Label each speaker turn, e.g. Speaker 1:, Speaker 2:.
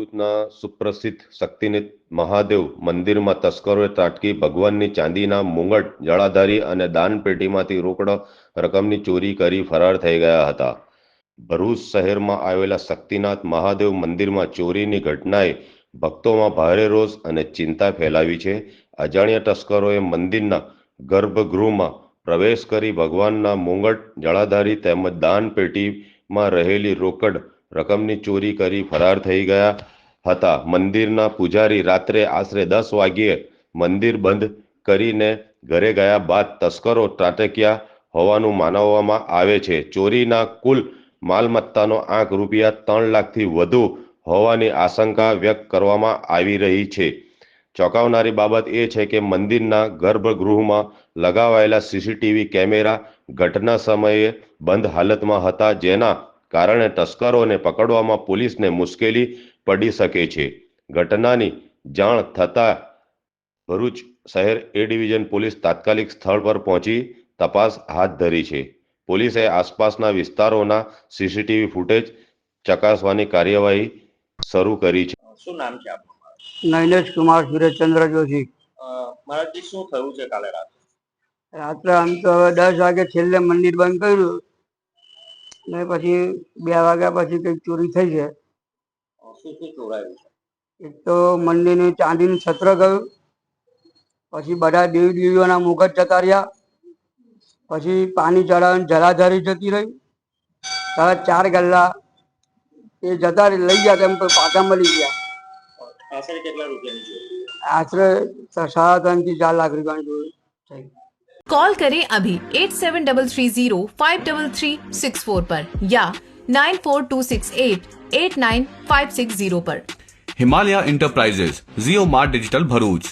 Speaker 1: ભરૂચના સુપ્રસિદ્ધ શક્તિનાથ મહાદેવ મંદિરમાં તસ્કરોએ ત્રાટકી ભગવાનની ચાંદીના મુંગટ, જળાધારી અને દાનપેટીમાંથી રોકડ રકમની ચોરી કરી ફરાર થઈ ગયા હતા. ભરૂચ શહેરમાં આવેલા શક્તિનાથ મહાદેવ મંદિરમાં ચોરીની ઘટનાએ ભક્તોમાં ભારે રોષ અને ચિંતા ફેલાવી છે. અજાણ્યા તસ્કરોએ મંદિરના ગર્ભગૃહમાં પ્રવેશ કરી ભગવાનના મુંગટ, જળાધારી તેમજ દાનપેટીમાં રહેલી રોકડ રકમની ચોરી કરી ફરાર થઈ ગયા હતા. મંદિરના પૂજારી રાત્રે આશરે 10 વાગ્યે મંદિર બંધ કરીને ઘરે ગયા બાદ તસ્કરો ત્રાટક્યા હોવાનું માનવામાં આવે છે. ચોરીના કુલ માલમત્તાનો આંક ₹3 લાખથી વધુ હોવાની આશંકા વ્યક્ત કરવામાં આવી રહી છે. ચોંકાવનારી બાબત એ છે કે મંદિરના ગર્ભગૃહમાં લગાવાયેલા સીસીટીવી કેમેરા ઘટના સમયે બંધ હાલતમાં હતા, જેના કારણે તસ્કરોને પકડવામાં પોલીસને મુશ્કેલી પડી શકે છે. ઘટનાની જાણ થતાં ભરૂચ શહેર એ ડિવિઝન પોલીસ તાત્કાલિક સ્થળ પર પહોંચી તપાસ હાથ ધરી છે. પોલીસે આસપાસના વિસ્તારોના સીસીટીવી ફૂટેજ ચકાસવાની કાર્યવાહી શરૂ કરી છે.
Speaker 2: શું નામ છે આપનું?
Speaker 3: નૈનેશ કુમાર સુરેશચંદ્ર જોશી.
Speaker 2: મહારાજજી, શું થયું છે કાલે
Speaker 3: રાત્રે આમ તો હવે 10 વાગે છેલ્લે મંદિર બંધ કર્યું ને પછી 2 વાગ્યા પછી કંઈક ચોરી થઈ છે.
Speaker 2: શું શું ચોરાયું છે?
Speaker 3: એક તો મંદિરની ચાંદીનું છત્ર ગયું, પછી બધા દેવી દેવીઓના મુગટ જતા રહ્યા, પછી પાણી ચડાવીને જલાધારી જતી રહી, 4 ગલ્લા એ જતા લઈ ગયા તેમ પાછા મળી ગયા.
Speaker 2: આશરે કેટલા રૂપિયાની ચોરી?
Speaker 3: આશરે 3.5 થી 4 લાખ રૂપિયાની ચોરી થઈ.
Speaker 4: कॉल करें अभी 8733053364 पर या 9426889560 पर.
Speaker 5: हिमालय इंटरप्राइजेज, जियो मार्ट डिजिटल भरूच,